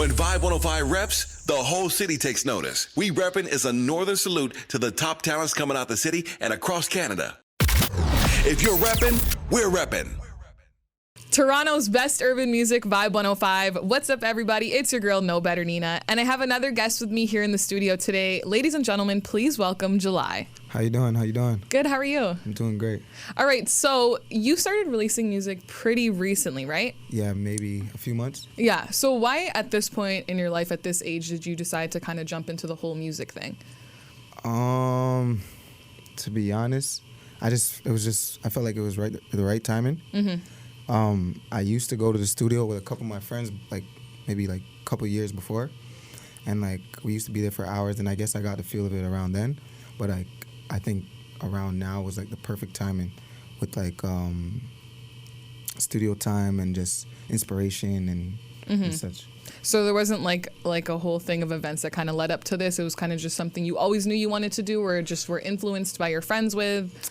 When Vibe 105 reps, the whole city takes notice. We Reppin' is a northern salute to the top talents coming out the city and across Canada. If you're reppin', we're reppin'. Toronto's best urban music, Vibe 105. What's up, everybody? It's your girl, NoBetterNina, and I have another guest with me here in the studio today. Ladies and gentlemen, please welcome July. How you doing? How you doing? Good. How are you? I'm doing great. All right. So you started releasing music pretty recently, right? Yeah, maybe a few months. Yeah. So why, at this point in your life, at this age, did you decide to kind of jump into the whole music thing? To be honest, I felt like it was the right timing. Mm-hmm. I used to go to the studio with a couple of my friends, maybe a couple years before, and we used to be there for hours. And I guess I got the feel of it around then, but I think around now was the perfect timing, with studio time and just inspiration and such. So there wasn't like a whole thing of events that kind of led up to this. It was kind of just something you always knew you wanted to do, or just were influenced by your friends with.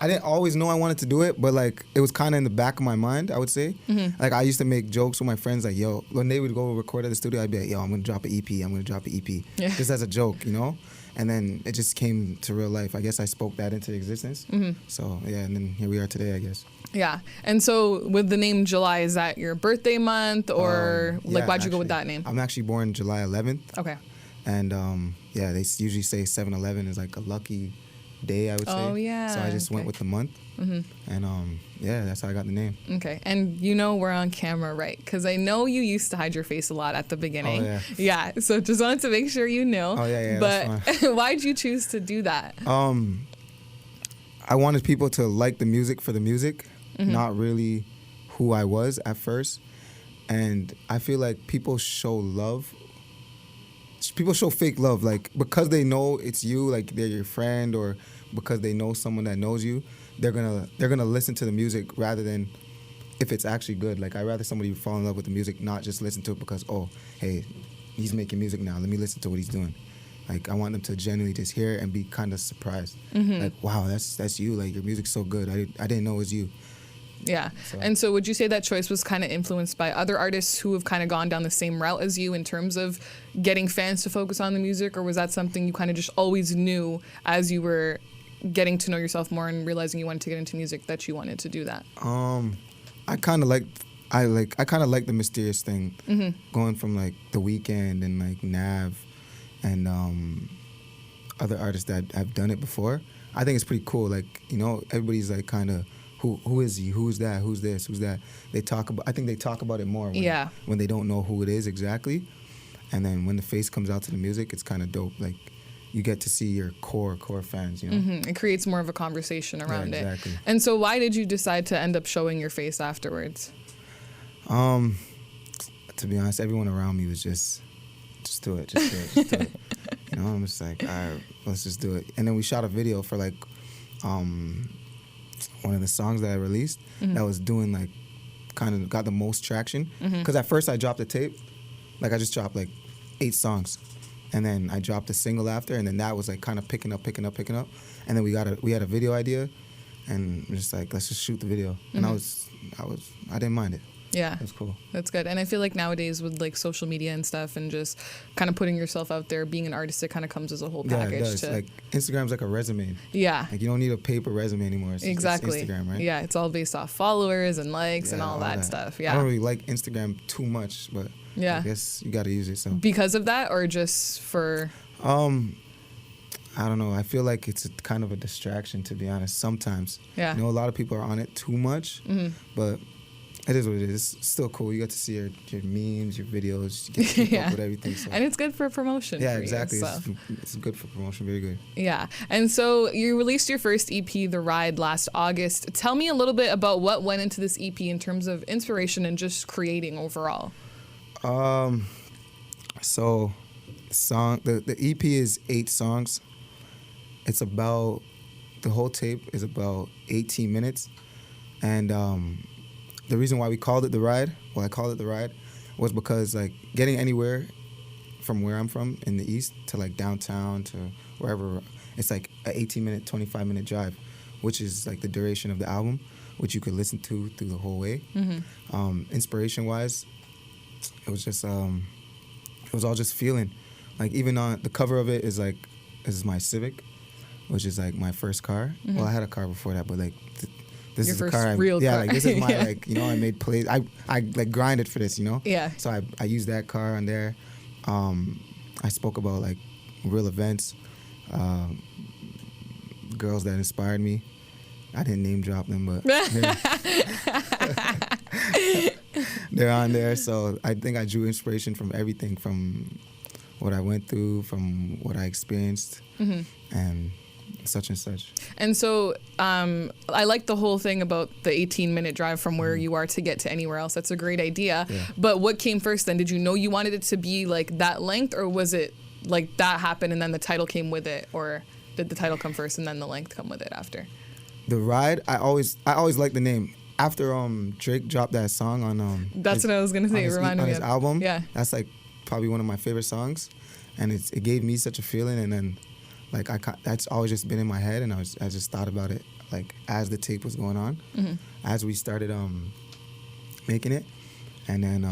I didn't always know I wanted to do it, but it was kind of in the back of my mind, I would say. Mm-hmm. I used to make jokes with my friends, yo, when they would go record at the studio, I'd be like, yo, I'm gonna drop an EP, Yeah. just as a joke, And then it just came to real life. I guess I spoke that into existence. Mm-hmm. So yeah, and then here we are today, I guess. Yeah. And so with the name July, is that your birthday month, or why'd you go with that name? I'm actually born July 11th. Okay. And they usually say 7-11 is a lucky day, I would say. Oh, yeah. So I just went with the month. Mm-hmm. And that's how I got the name. Okay. And we're on camera, right? Because I know you used to hide your face a lot at the beginning. Oh, yeah. Yeah. So just wanted to make sure you knew. Oh, yeah, But that's fine. why'd you choose to do that? I wanted people to like the music for the music, Mm-hmm. not really who I was at first. And I feel like people show love. People show fake love, because they know it's you, they're your friend, or because they know someone that knows you, they're gonna listen to the music rather than if it's actually good. I'd rather somebody fall in love with the music, not just listen to it because, oh, hey, he's making music now, let me listen to what he's doing. I want them to genuinely just hear it and be kind of surprised. Mm-hmm. Wow, that's you. Your music's so good. I didn't know it was you. Yeah. And so would you say that choice was kind of influenced by other artists who have kind of gone down the same route as you in terms of getting fans to focus on the music, or was that something you kind of just always knew as you were getting to know yourself more and realizing you wanted to get into music that you wanted to do that? I kind of like the mysterious thing, Mm-hmm. going from The Weeknd and Nav and other artists that have done it before. I think it's pretty cool. Everybody's kind of, who is he? Who's that? Who's this? Who's that? I think they talk about it more when they don't know who it is exactly. And then when the face comes out to the music, it's kind of dope. You get to see your core fans, Mm-hmm. It creates more of a conversation around exactly. it. And so why did you decide to end up showing your face afterwards? To be honest, everyone around me was just do it, just do it. I'm just all right, let's just do it. And then we shot a video for one of the songs that I released, mm-hmm. that was doing kind of got the most traction. Because at first I dropped a tape, I just dropped 8 songs, and then I dropped a single after, and then that was kind of picking up, and then we had a video idea, and we're just let's just shoot the video, and Mm-hmm. I didn't mind it. Yeah. It was cool. That's good. And I feel like nowadays with social media and stuff and just kind of putting yourself out there, being an artist, it kind of comes as a whole package. Yeah, it does. Instagram's like a resume. Yeah. You don't need a paper resume anymore. It's exactly. Just Instagram, right? Yeah, it's all based off followers and likes and all that stuff. Yeah. I don't really like Instagram too much, but I guess you got to use it. So because of that, or just for? I don't know. I feel like it's kind of a distraction, to be honest, sometimes. Yeah. A lot of people are on it too much, mm-hmm. but it is what it is. It's still cool. You get to see your memes, your videos, you get to keep up with everything. So. And it's good for promotion. Yeah, for exactly. You, so. It's good for promotion. Very good. Yeah. And so you released your first EP, The Ride, last August. Tell me a little bit about what went into this EP in terms of inspiration and just creating overall. So the EP is 8 songs. It's about, the whole tape is about 18 minutes. And the reason why we called it The Ride, I called it The Ride, was because getting anywhere from where I'm from in the East to downtown to wherever, it's an 18-minute, 25-minute drive, which is the duration of the album. which you could listen to through the whole way. Inspiration wise, it was just it was all just feeling. Like even on the cover of it is like, this is my Civic, which is like my first car. Well, I had a car before that, but like this Your is the first car. real yeah, car. like this is my Yeah. like, you know, I made plays. I like grinded for this, you know. Yeah. So I used that car on there. I spoke about like real events, girls that inspired me. I didn't name drop them, but they're on there. So I think I drew inspiration from everything, from what I went through, from what I experienced, and such and such. And so I like the whole thing about the 18-minute drive from where you are to get to anywhere else. That's a great idea. Yeah. But what came first then? Did you know you wanted it to be like that length, or was it like that happened and then the title came with it? Or did the title come first and then the length come with it after? The Ride, I always liked the name. After Drake dropped that song on That's what I was gonna say. It reminded on me his of album. Yeah. That's like probably one of my favorite songs, and it gave me such a feeling. And then like that's always just been in my head, and I just thought about it like as the tape was going on, as we started making it, and then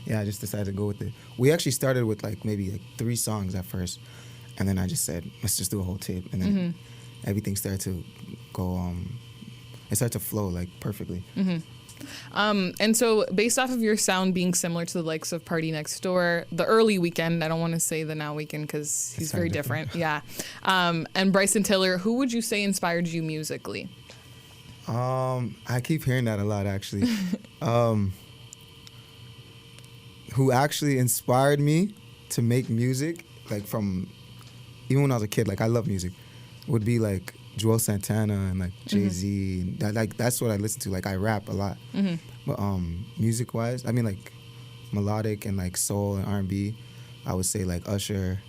I just decided to go with it. We actually started with like maybe like 3 songs at first, and then I just said, let's just do a whole tape, and then everything started to go. It started to flow like perfectly. And so based off of your sound being similar to the likes of Party Next Door, The Early Weekend, I don't want to say The Now Weekend because he's very different. Yeah. And Bryson Tiller, who would you say inspired you musically? I keep hearing that a lot, actually. Who actually inspired me to make music, like from even when I was a kid, like I love music, would be like Joel Santana and like Jay-Z. That's what I listen to. Like I rap a lot, but music-wise, I mean like melodic and like soul and R&B, I would say like Usher,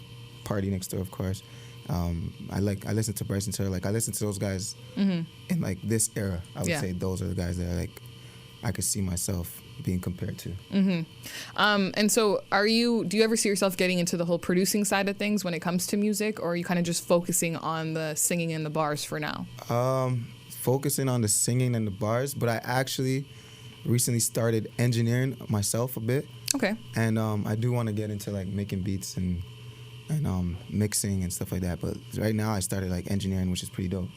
Party Next Door, of course. I listen to Bryson Tiller. Like I listen to those guys in like this era. I would say those are the guys that I could see myself being compared to. And so do you ever see yourself getting into the whole producing side of things when it comes to music, or are you kind of just focusing on the singing and the bars for now? Focusing on the singing and the bars, but I actually recently started engineering myself a bit. Okay. And I do want to get into like making beats and mixing and stuff like that. But right now I started like engineering, which is pretty dope.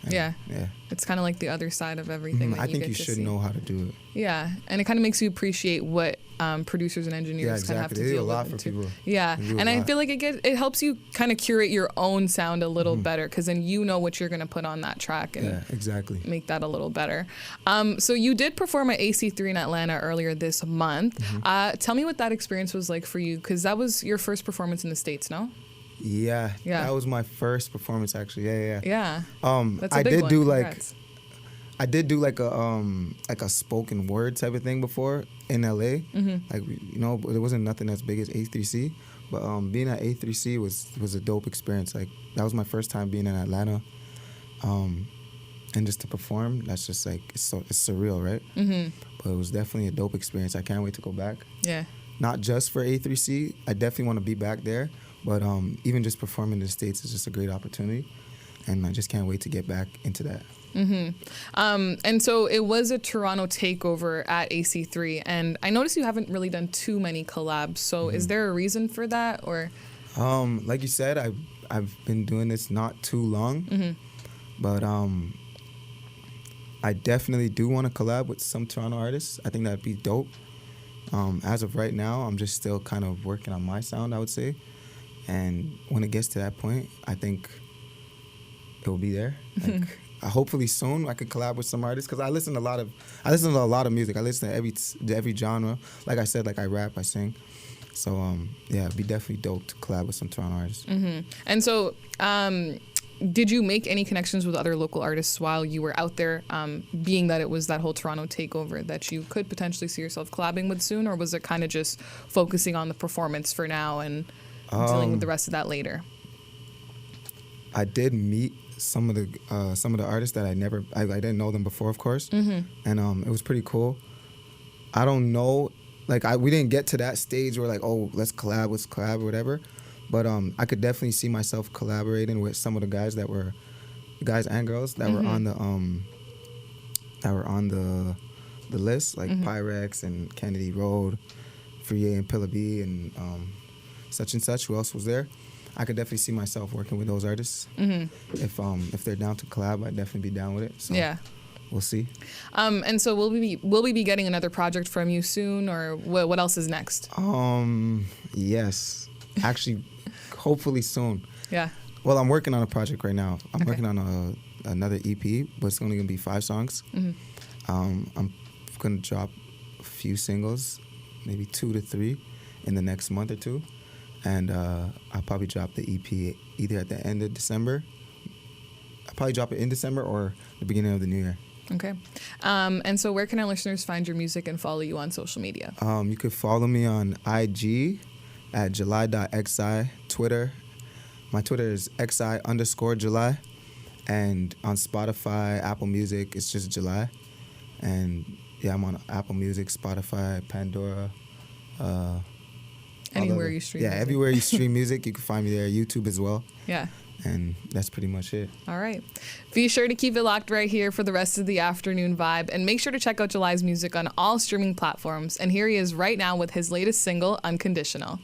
Yeah. Yeah. It's kind of like the other side of everything. That I think get you to should see. know how to do it. Yeah, and it kind of makes you appreciate what producers and engineers kind of have to They do deal a lot with. for people. Yeah, They do a and I lot. feel like it helps you kind of curate your own sound a little better, because then you know what you're gonna put on that track and Yeah, exactly. make that a little better. So you did perform at AC3 in Atlanta earlier this month. Tell me what that experience was like for you, because that was your first performance in the States, no? Yeah, Yeah. that was my first performance actually. Yeah. Yeah. That's a I big did one. do Congrats. like a spoken word type of thing before in LA. Like there wasn't nothing as big as A3C, but being at A3C was a dope experience. Like that was my first time being in Atlanta, and just to perform, that's just like it's surreal, right? But it was definitely a dope experience. I can't wait to go back. Yeah. Not just for A3C, I definitely want to be back there, but even just performing in the States is just a great opportunity, and I just can't wait to get back into that. And so it was a Toronto takeover at AC3, and I noticed you haven't really done too many collabs. So is there a reason for that, or? Like you said, I've been doing this not too long, but I definitely do want to collab with some Toronto artists. I think that'd be dope. As of right now, I'm just still kind of working on my sound, I would say. And when it gets to that point, I think it will be there. Like, hopefully soon I could collab with some artists, because I listen to a lot of music. I listen to every genre. Like I said, like I rap, I sing. So it'd be definitely dope to collab with some Toronto artists. And so, did you make any connections with other local artists while you were out there, being that it was that whole Toronto takeover that you could potentially see yourself collabing with soon, or was it kind of just focusing on the performance for now and dealing with the rest of that later? I did meet some of the artists that I didn't know them before, of course, and it was pretty cool. I don't know, like we didn't get to that stage where like, oh, let's collab or whatever, but I could definitely see myself collaborating with some of the guys and girls that were on that were on the list, like Pyrex and Kennedy Road, Free A and Pillar B, and such and such. Who else was there? I could definitely see myself working with those artists. If they're down to collab, I'd definitely be down with it. So Yeah. we'll see. And so will we be getting another project from you soon, or what else is next? Yes, actually, hopefully soon. Yeah. Well, I'm working on a project right now. I'm working on another EP, but it's only gonna be 5 songs. I'm gonna drop a few singles, maybe 2 to 3, in the next month or 2, and I'll probably drop the EP either at the end of December. I'll probably drop it in December or the beginning of the new year. Okay. And so where can our listeners find your music and follow you on social media? You could follow me on IG at july.xi, Twitter. My Twitter is xi_July. And on Spotify, Apple Music, it's just July. And yeah, I'm on Apple Music, Spotify, Pandora. Anywhere you stream music. Everywhere you stream music, you can find me there. YouTube as well. Yeah. And that's pretty much it. All right. Be sure to keep it locked right here for the rest of the afternoon vibe. And make sure to check out July's music on all streaming platforms. And here he is right now with his latest single, Unconditional.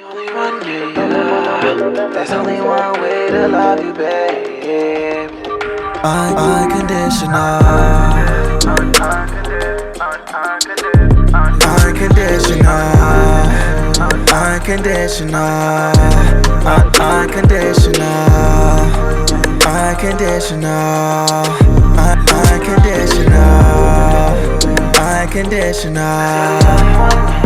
Only one, yeah. There's only one way to love you, babe. Unconditional. Unconditional. Unconditional. Unconditional. Unconditional. Unconditional. Unconditional.